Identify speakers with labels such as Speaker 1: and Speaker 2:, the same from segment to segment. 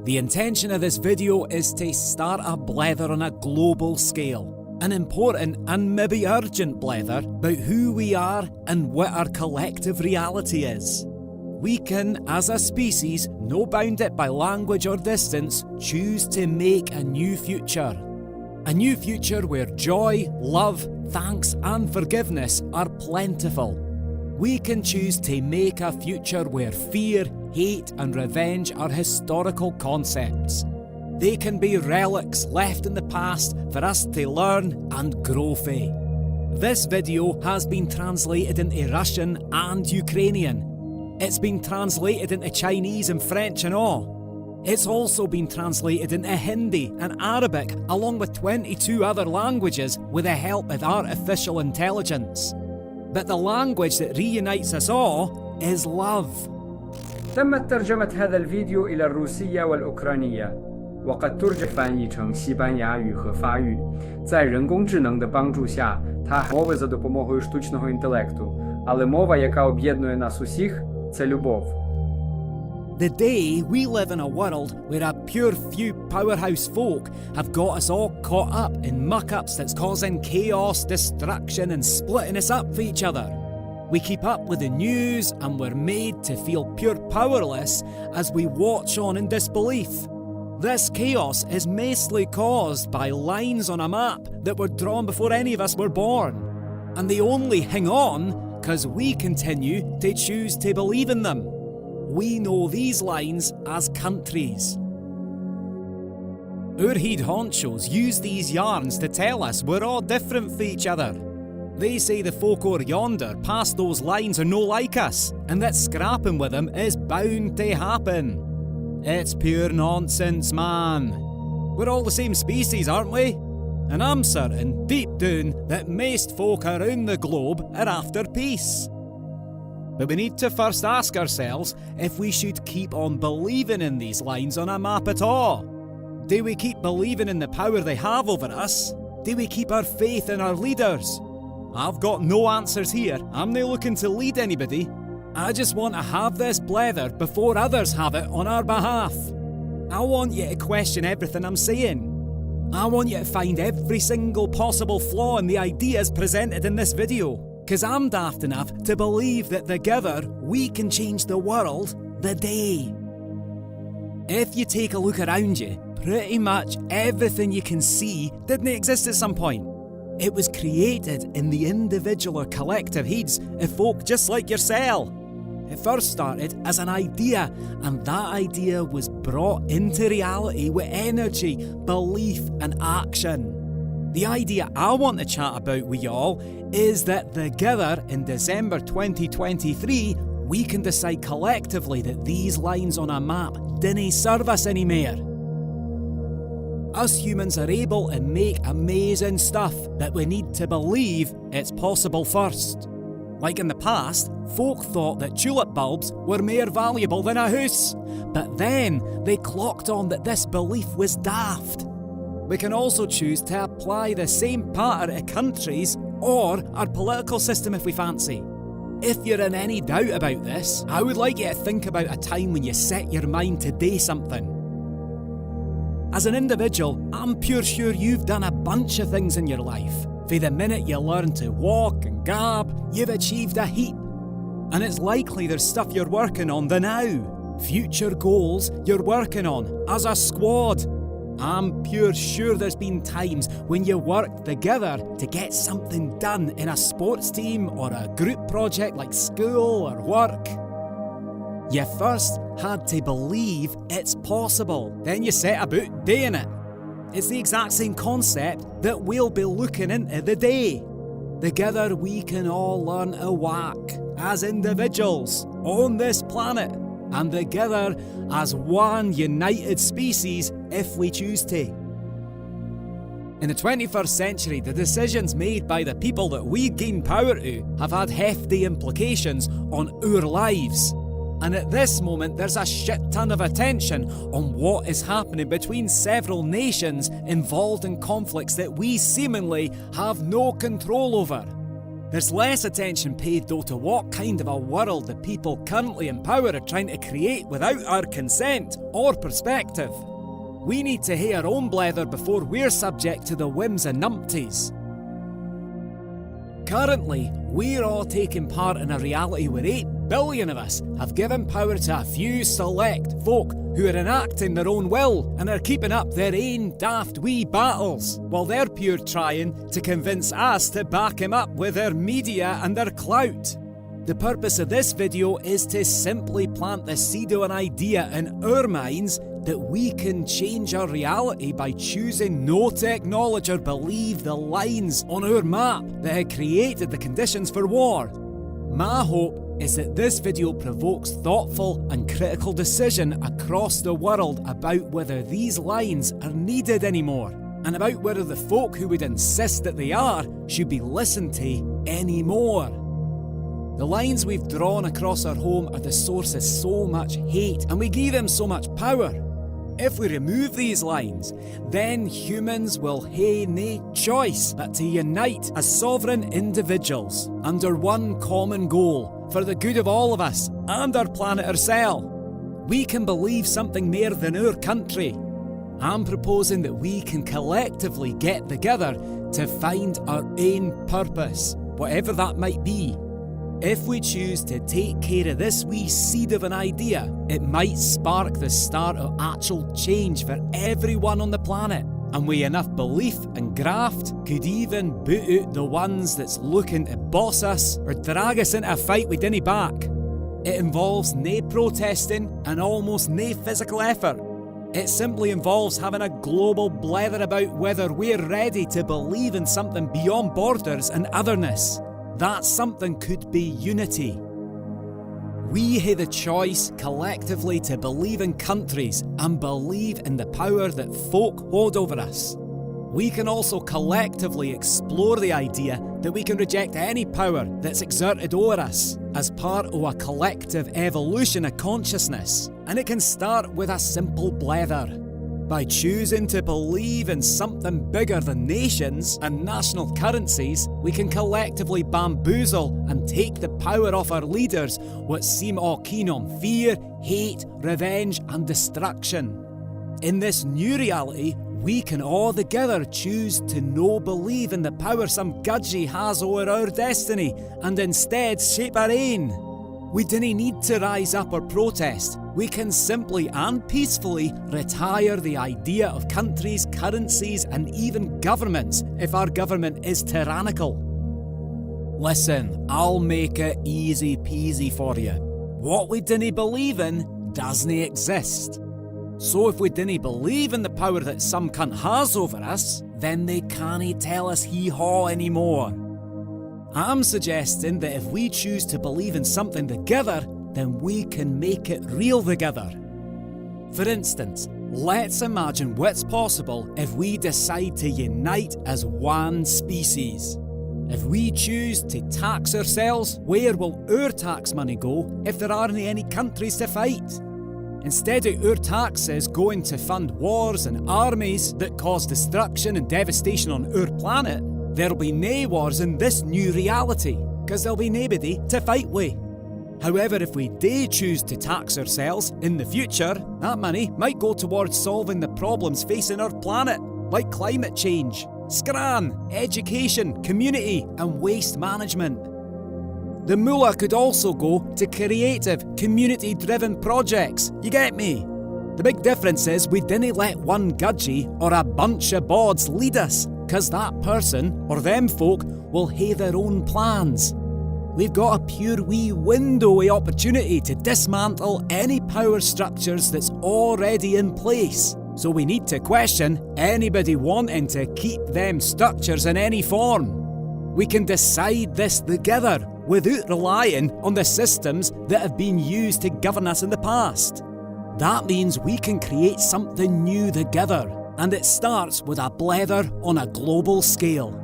Speaker 1: The intention of this video is to start a blether on a global scale. An important and maybe urgent blether about who we are and what our collective reality is. We can, as a species, no bounded by language or distance, choose to make a new future. A new future where joy, love, thanks and forgiveness are plentiful. We can choose to make a future where fear, hate and revenge are historical concepts. They can be relics left in the past for us to learn and grow fae. This video has been translated into Russian and Ukrainian. It's been translated into Chinese and French and all. It's also been translated into Hindi and Arabic along with 22 other languages with the help of artificial intelligence. But the language that reunites us all is love.
Speaker 2: تمت ترجمة هذا الفيديو إلى الروسية والأوكرانية وقد ترجم 翻译成西班牙语和法语。在人工智能的帮助下, мови за допомогою штучного інтелекту. Але мова, яка об'єднує нас усіх, це любов.
Speaker 1: Today, we live in a world where a pure few powerhouse folk have got us all caught up in muck-ups that's causing chaos, destruction and splitting us up for each other. We keep up with the news and we're made to feel pure powerless as we watch on in disbelief. This chaos is mostly caused by lines on a map that were drawn before any of us were born. And they only hang on because we continue to choose to believe in them. We know these lines as countries. Our head honchos use these yarns to tell us we're all different for each other. They say the folk o'er yonder past those lines are no like us, and that scrapping with them is bound to happen. It's pure nonsense, man. We're all the same species, aren't we? And I'm certain, deep down, that most folk around the globe are after peace. But we need to first ask ourselves if we should keep on believing in these lines on a map at all. Do we keep believing in the power they have over us? Do we keep our faith in our leaders? I've got no answers here. I'm not looking to lead anybody. I just want to have this blether before others have it on our behalf. I want you to question everything I'm saying. I want you to find every single possible flaw in the ideas presented in this video. Because I'm daft enough to believe that together we can change the world today. If you take a look around you, pretty much everything you can see didn't exist at some point. It was created in the individual or collective heads of folk just like yourself. It first started as an idea, and that idea was brought into reality with energy, belief and action. The idea I want to chat about with y'all is that together in December 2023, we can decide collectively that these lines on a map didn't serve us anymore. Us humans are able to make amazing stuff, but we need to believe it's possible first. Like in the past, folk thought that tulip bulbs were more valuable than a house, but then they clocked on that this belief was daft. We can also choose to apply the same pattern to countries or our political system if we fancy. If you're in any doubt about this, I would like you to think about a time when you set your mind to do something. As an individual, I'm pure sure you've done a bunch of things in your life. For the minute you learn to walk and gab, you've achieved a heap. And it's likely there's stuff you're working on the now. Future goals you're working on as a squad. I'm pure sure there's been times when you worked together to get something done in a sports team or a group project like school or work. You first had to believe it's possible, then you set about doing it. It's the exact same concept that we'll be looking into today. Together we can all learn to walk as individuals on this planet, and together as one united species if we choose to. In the 21st century, the decisions made by the people that we gain power to have had hefty implications on our lives. And at this moment, there's a shit ton of attention on what is happening between several nations involved in conflicts that we seemingly have no control over. There's less attention paid though to what kind of a world the people currently in power are trying to create without our consent or perspective. We need to hae our own blether before we're subject to the whims of numpties. Currently, we're all taking part in a reality where 8 billion of us have given power to a few select folk who are enacting their own will and are keeping up their ain daft wee battles, while they're pure trying to convince us to back him up with their media and their clout. The purpose of this video is to simply plant the seed of an idea in our minds that we can change our reality by choosing not to acknowledge or believe the lines on our map that had created the conditions for war. My hope is that this video provokes thoughtful and critical decision across the world about whether these lines are needed anymore, and about whether the folk who would insist that they are should be listened to anymore. The lines we've drawn across our home are the source of so much hate, and we give them so much power. If we remove these lines, then humans will hae nae choice but to unite as sovereign individuals under one common goal for the good of all of us and our planet ourselves. We can believe something more than our country. I'm proposing that we can collectively get together to find our own purpose, whatever that might be. If we choose to take care of this wee seed of an idea, it might spark the start of actual change for everyone on the planet. And with enough belief and graft, could even boot out the ones that's looking to boss us or drag us into a fight we didn't back. It involves nae protesting and almost nae physical effort. It simply involves having a global blether about whether we're ready to believe in something beyond borders and otherness. That something could be unity. We hae the choice collectively to believe in countries and believe in the power that folk hold over us. We can also collectively explore the idea that we can reject any power that's exerted over us as part of a collective evolution of consciousness, and it can start with a simple blether. By choosing to believe in something bigger than nations and national currencies, we can collectively bamboozle and take the power off our leaders what seem all keen on fear, hate, revenge and destruction. In this new reality, we can all together choose to no believe in the power some gudgie has over our destiny and instead shape our own. We didn't need to rise up or protest. We can simply and peacefully retire the idea of countries, currencies and even governments if our government is tyrannical. Listen, I'll make it easy peasy for you. What we didn't believe in doesn't exist. So if we didn't believe in the power that some cunt has over us, then they can't tell us hee-haw anymore. I'm suggesting that if we choose to believe in something together, then we can make it real together. For instance, let's imagine what's possible if we decide to unite as one species. If we choose to tax ourselves, where will our tax money go if there aren't any countries to fight? Instead of our taxes going to fund wars and armies that cause destruction and devastation on our planet, there'll be nae wars in this new reality, because there'll be nobody to fight with. However, if we do choose to tax ourselves in the future, that money might go towards solving the problems facing our planet, like climate change, scran, education, community and waste management. The moolah could also go to creative, community-driven projects, you get me? The big difference is we didn't let one gudgie or a bunch of bods lead us, because that person, or them folk, will hae their own plans. We've got a pure wee window of opportunity to dismantle any power structures that's already in place. So we need to question anybody wanting to keep them structures in any form. We can decide this together without relying on the systems that have been used to govern us in the past. That means we can create something new together, and it starts with a blether on a global scale.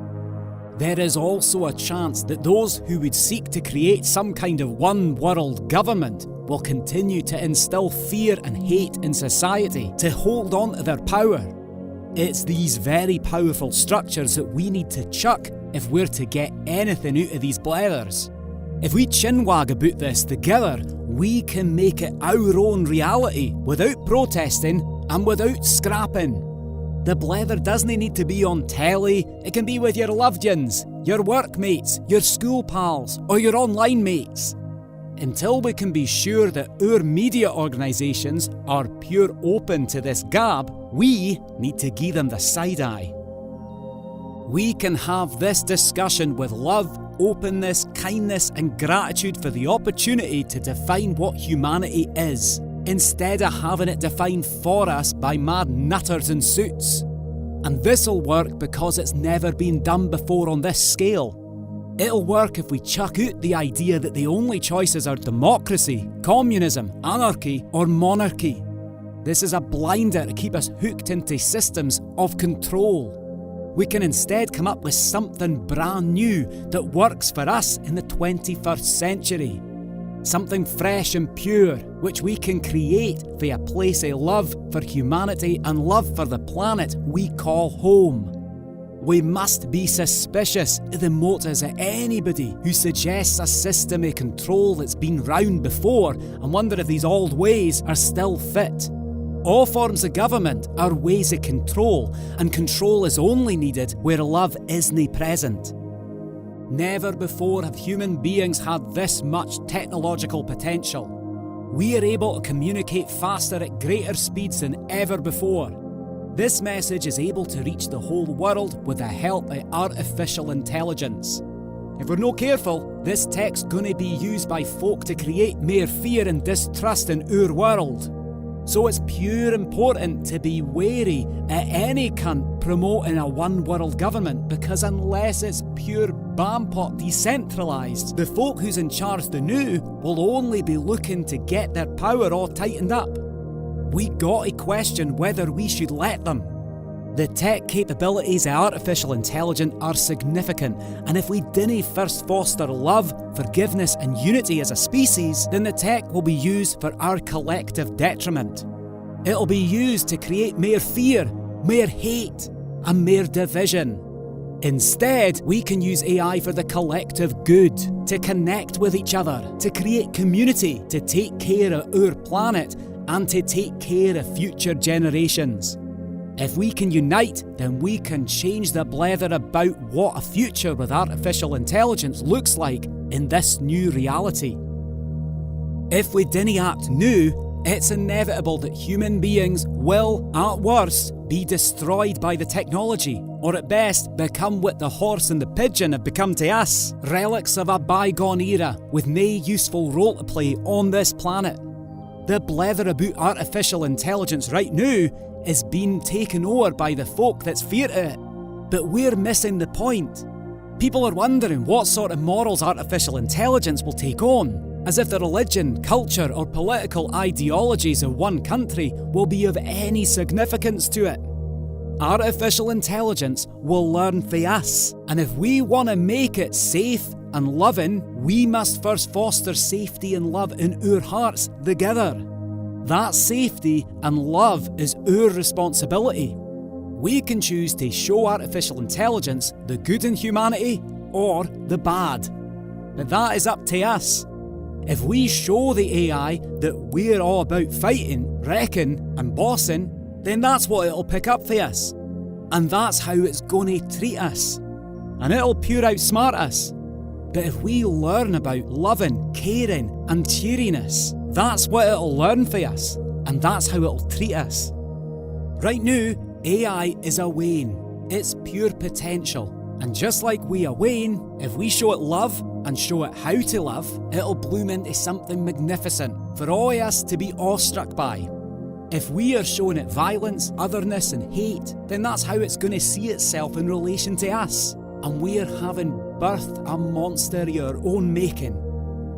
Speaker 1: There is also a chance that those who would seek to create some kind of one world government will continue to instill fear and hate in society to hold on to their power. It's these very powerful structures that we need to chuck if we're to get anything out of these blethers. If we chinwag about this together, we can make it our own reality without protesting and without scrapping. The blether doesn't need to be on telly, it can be with your loved ones, your workmates, your school pals, or your online mates. Until we can be sure that our media organisations are pure open to this gab, we need to give them the side eye. We can have this discussion with love, openness, kindness and gratitude for the opportunity to define what humanity is, instead of having it defined for us by mad nutters in suits. And this'll work because it's never been done before on this scale. It'll work if we chuck out the idea that the only choices are democracy, communism, anarchy or monarchy. This is a blinder to keep us hooked into systems of control. We can instead come up with something brand new that works for us in the 21st century. Something fresh and pure, which we can create via a place of love for humanity and love for the planet we call home. We must be suspicious of the motives of anybody who suggests a system of control that's been round before and wonder if these old ways are still fit. All forms of government are ways of control, and control is only needed where love isn't present. Never before have human beings had this much technological potential. We are able to communicate faster at greater speeds than ever before. This message is able to reach the whole world with the help of artificial intelligence. If we're not careful, this tech's gonna be used by folk to create more fear and distrust in our world. So it's pure important to be wary of any cunt promoting a one-world government, because unless it's pure bampot decentralised, the folk who's in charge the new will only be looking to get their power all tightened up. We gotta question whether we should let them. The tech capabilities of artificial intelligence are significant, and if we didn't first foster love, forgiveness and unity as a species, then the tech will be used for our collective detriment. It'll be used to create more fear, more hate and more division. Instead, we can use AI for the collective good, to connect with each other, to create community, to take care of our planet and to take care of future generations. If we can unite, then we can change the blether about what a future with artificial intelligence looks like in this new reality. If we didn't act new, it's inevitable that human beings will, at worst, be destroyed by the technology, or at best, become what the horse and the pigeon have become to us, relics of a bygone era with no useful role to play on this planet. The blether about artificial intelligence right now is being taken over by the folk that's fear to it. But we're missing the point. People are wondering what sort of morals artificial intelligence will take on, as if the religion, culture or political ideologies of one country will be of any significance to it. Artificial intelligence will learn for us, and if we want to make it safe and loving, we must first foster safety and love in our hearts together. That safety and love is our responsibility. We can choose to show artificial intelligence the good in humanity or the bad. But that is up to us. If we show the AI that we're all about fighting, wrecking and bossing, then that's what it'll pick up for us. And that's how it's going to treat us. And it'll pure outsmart us. But if we learn about loving, caring and cheeriness, that's what it'll learn for us, and that's how it'll treat us. Right now, AI is a wane. It's pure potential. And just like we are wane, if we show it love and show it how to love, it'll bloom into something magnificent for all of us to be awestruck by. If we are showing it violence, otherness and hate, then that's how it's going to see itself in relation to us. And we're having birthed a monster of our own making.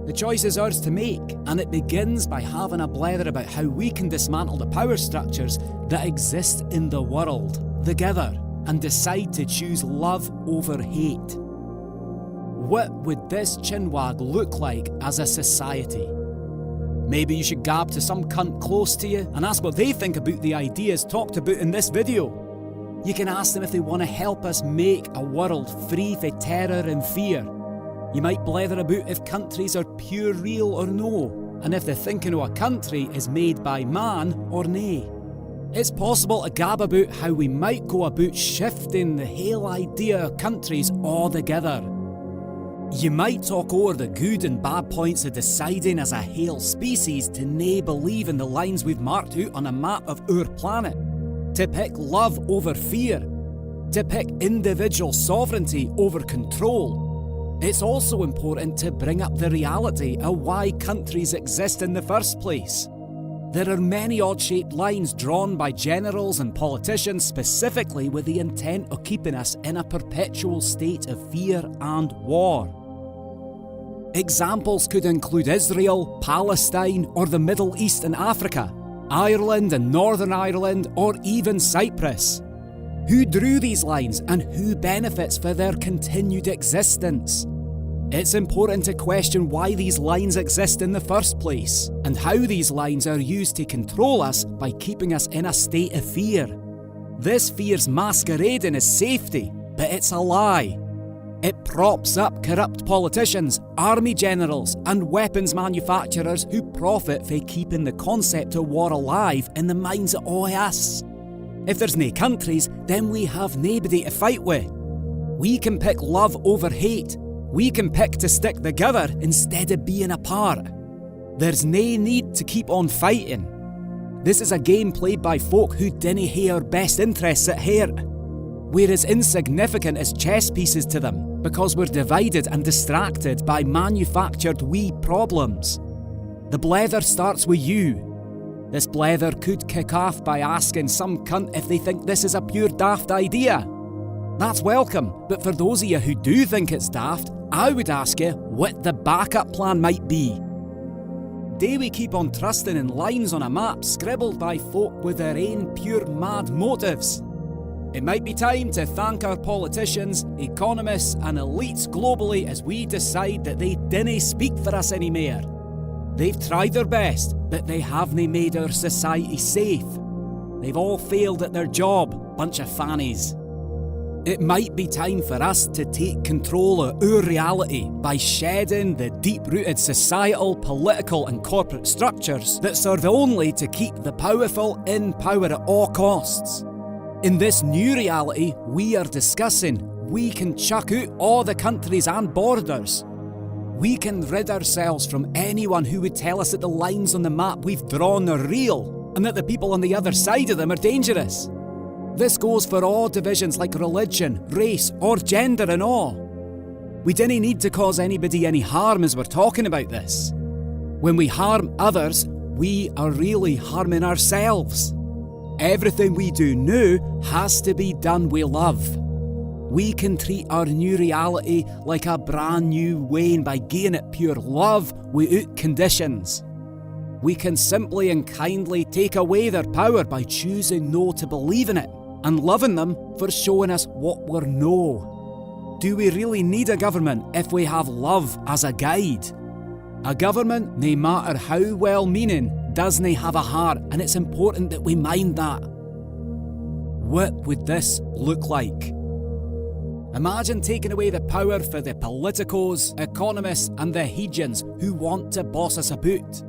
Speaker 1: The choice is ours to make, and it begins by having a blether about how we can dismantle the power structures that exist in the world together and decide to choose love over hate. What would this chinwag look like as a society? Maybe you should gab to some cunt close to you and ask what they think about the ideas talked about in this video. You can ask them if they want to help us make a world free from terror and fear. You might blether about if countries are pure real or no, and if the thinking of a country is made by man or nay. It's possible to gab about how we might go about shifting the whole idea of countries altogether. You might talk over the good and bad points of deciding as a whole species to nae believe in the lines we've marked out on a map of our planet, to pick love over fear, to pick individual sovereignty over control. It's also important to bring up the reality of why countries exist in the first place. There are many odd-shaped lines drawn by generals and politicians specifically with the intent of keeping us in a perpetual state of fear and war. Examples could include Israel, Palestine, or the Middle East and Africa, Ireland and Northern Ireland, or even Cyprus. Who drew these lines and who benefits for their continued existence? It's important to question why these lines exist in the first place, and how these lines are used to control us by keeping us in a state of fear. This fear's masquerading as safety, but it's a lie. It props up corrupt politicians, army generals, and weapons manufacturers who profit from keeping the concept of war alive in the minds of all us. If there's nae countries, then we have naebody to fight with. We can pick love over hate. We can pick to stick together instead of being apart. There's nae need to keep on fighting. This is a game played by folk who dinna hae our best interests at heart. We're as insignificant as chess pieces to them because we're divided and distracted by manufactured wee problems. The blether starts with you. This blether could kick off by asking some cunt if they think this is a pure daft idea. That's welcome, but for those of you who do think it's daft, I would ask you what the backup plan might be. Do we keep on trusting in lines on a map scribbled by folk with their own pure mad motives? It might be time to thank our politicians, economists and elites globally as we decide that they dinna speak for us anymore. They've tried their best, but they haven't made our society safe. They've all failed at their job, bunch of fannies. It might be time for us to take control of our reality by shedding the deep-rooted societal, political and corporate structures that serve only to keep the powerful in power at all costs. In this new reality we are discussing, we can chuck out all the countries and borders. We can rid ourselves from anyone who would tell us that the lines on the map we've drawn are real and that the people on the other side of them are dangerous. This goes for all divisions like religion, race or gender and all. We didn't need to cause anybody any harm as we're talking about this. When we harm others, we are really harming ourselves. Everything we do now has to be done with love. We can treat our new reality like a brand new wain by giving it pure love without conditions. We can simply and kindly take away their power by choosing no to believe in it and loving them for showing us what we're no. Do we really need a government if we have love as a guide? A government, no matter how well-meaning, doesn't have a heart, and it's important that we mind that. What would this look like? Imagine taking away the power for the politicos, economists and the hegians who want to boss us about.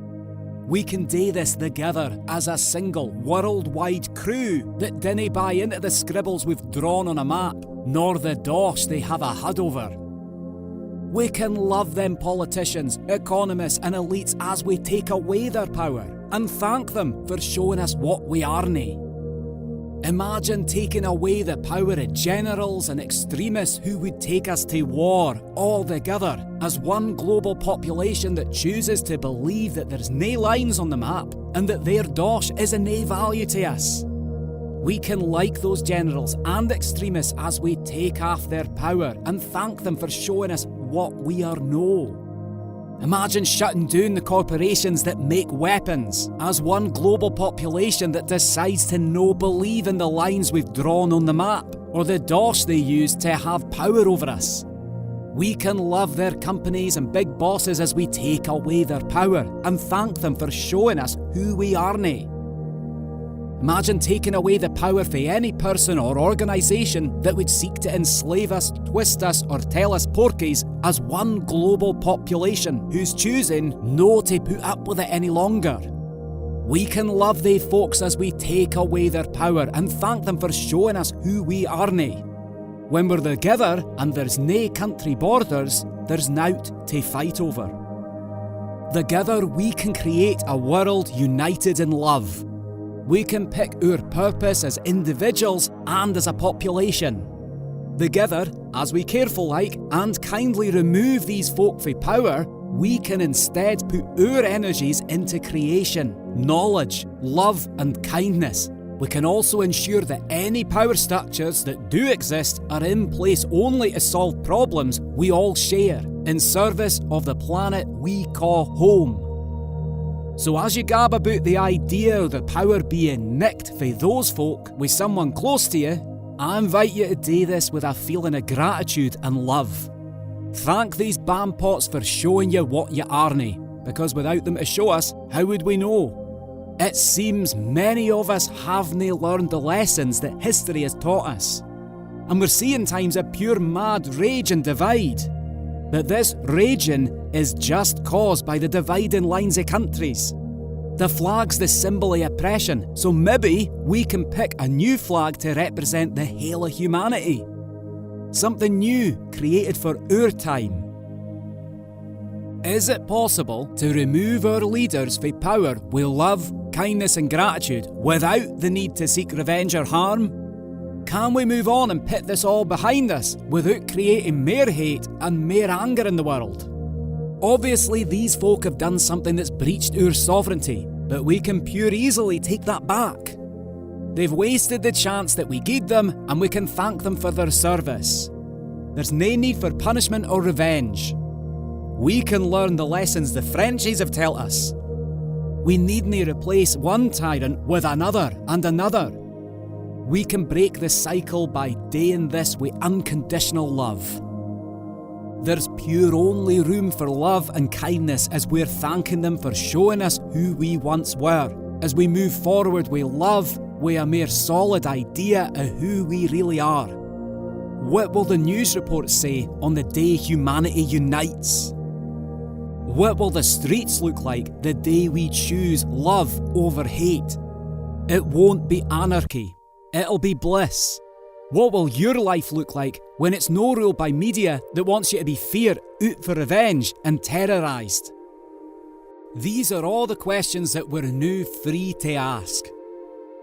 Speaker 1: We can do this together as a single worldwide crew that dinna buy into the scribbles we've drawn on a map, nor the dosh they have a hud over. We can love them politicians, economists and elites as we take away their power and thank them for showing us what we aren't. Imagine taking away the power of generals and extremists who would take us to war all together as one global population that chooses to believe that there's nae lines on the map and that their dosh is of nae value to us. We can like those generals and extremists as we take off their power and thank them for showing us what we are no. Imagine shutting down the corporations that make weapons as one global population that decides to no believe in the lines we've drawn on the map or the dosh they use to have power over us. We can love their companies and big bosses as we take away their power and thank them for showing us who we aren't. Imagine taking away the power for any person or organisation that would seek to enslave us, twist us or tell us porkies as one global population who's choosing no to put up with it any longer. We can love they folks as we take away their power and thank them for showing us who we are nae. When we're together and there's nae country borders, there's nowt to fight over. Together we can create a world united in love. We can pick our purpose as individuals and as a population. Together, as we careful like and kindly remove these folk fae power, we can instead put our energies into creation, knowledge, love and kindness. We can also ensure that any power structures that do exist are in place only to solve problems we all share, in service of the planet we call home. So as you gab about the idea of the power being nicked for those folk with someone close to you, I invite you to do this with a feeling of gratitude and love. Thank these bampots for showing you what you are nae, because without them to show us, how would we know? It seems many of us have nae learned the lessons that history has taught us. And we're seeing times of pure mad rage and divide. But this raging is just caused by the dividing lines of countries. The flag's the symbol of oppression, so maybe we can pick a new flag to represent the whole of humanity. Something new, created for our time. Is it possible to remove our leaders from power with love, kindness and gratitude without the need to seek revenge or harm? Can we move on and put this all behind us without creating more hate and more anger in the world? Obviously, these folk have done something that's breached our sovereignty, but we can pure easily take that back. They've wasted the chance that we gave them, and we can thank them for their service. There's no need for punishment or revenge. We can learn the lessons the Frenchies have taught us. We needn't replace one tyrant with another and another. We can break the cycle by doing this with unconditional love. There's pure only room for love and kindness as we're thanking them for showing us who we once were, as we move forward with love, with a more solid idea of who we really are. What will the news reports say on the day humanity unites? What will the streets look like the day we choose love over hate? It won't be anarchy, it'll be bliss. What will your life look like when it's no ruled by media that wants you to be feared, out for revenge and terrorised? These are all the questions that we're now free to ask.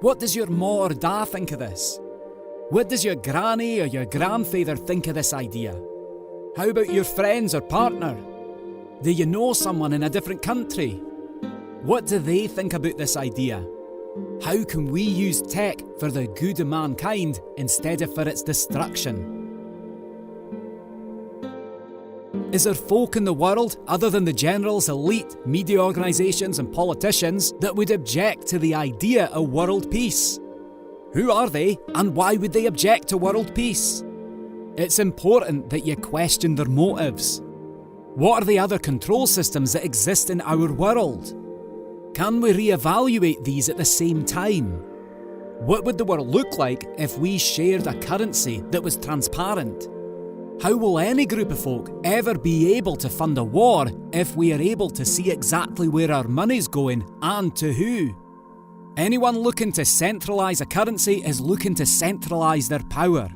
Speaker 1: What does your ma or da think of this? What does your granny or your grandfather think of this idea? How about your friends or partner? Do you know someone in a different country? What do they think about this idea? How can we use tech for the good of mankind instead of for its destruction? Is there folk in the world, other than the generals, elite, media organisations and politicians, that would object to the idea of world peace? Who are they, and why would they object to world peace? It's important that you question their motives. What are the other control systems that exist in our world? Can we re-evaluate these at the same time? What would the world look like if we shared a currency that was transparent? How will any group of folk ever be able to fund a war if we are able to see exactly where our money's going and to who? Anyone looking to centralise a currency is looking to centralise their power.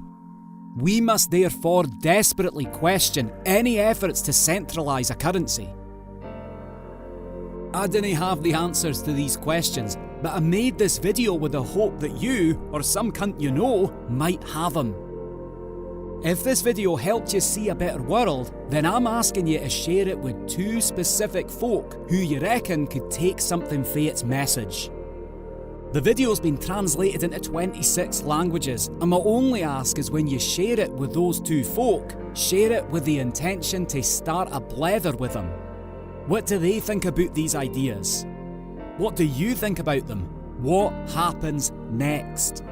Speaker 1: We must therefore desperately question any efforts to centralise a currency. I didn't have the answers to these questions, but I made this video with the hope that you, or some cunt you know, might have them. If this video helped you see a better world, then I'm asking you to share it with 2 specific folk who you reckon could take something from its message. The video's been translated into 26 languages, and my only ask is when you share it with those 2 folk, share it with the intention to start a blether with them. What do they think about these ideas? What do you think about them? What happens next?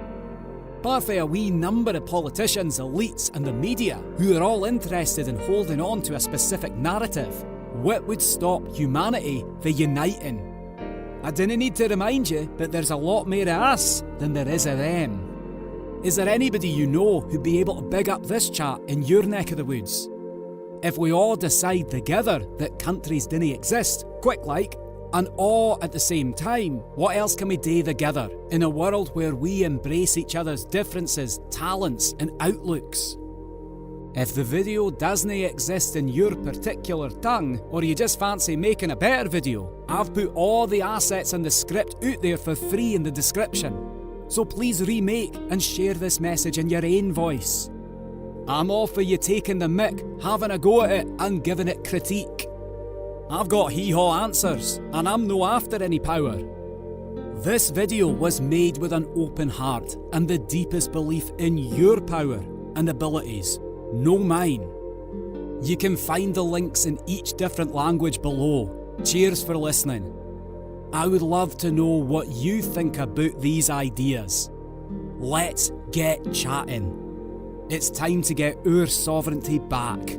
Speaker 1: Apart from a wee number of politicians, elites and the media who are all interested in holding on to a specific narrative, what would stop humanity from uniting? I dinna need to remind you, but there's a lot more of us than there is of them. Is there anybody you know who'd be able to big up this chat in your neck of the woods? If we all decide together that countries dinna exist, quick like, and all at the same time, what else can we do together in a world where we embrace each other's differences, talents and outlooks? If the video doesn't exist in your particular tongue, or you just fancy making a better video, I've put all the assets and the script out there for free in the description. So please remake and share this message in your own voice. I'm all for you taking the mick, having a go at it and giving it critique. I've got hee-haw answers, and I'm no after any power. This video was made with an open heart and the deepest belief in your power and abilities, no mine. You can find the links in each different language below. Cheers for listening. I would love to know what you think about these ideas. Let's get chatting. It's time to get our sovereignty back.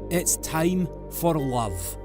Speaker 1: It's time for love.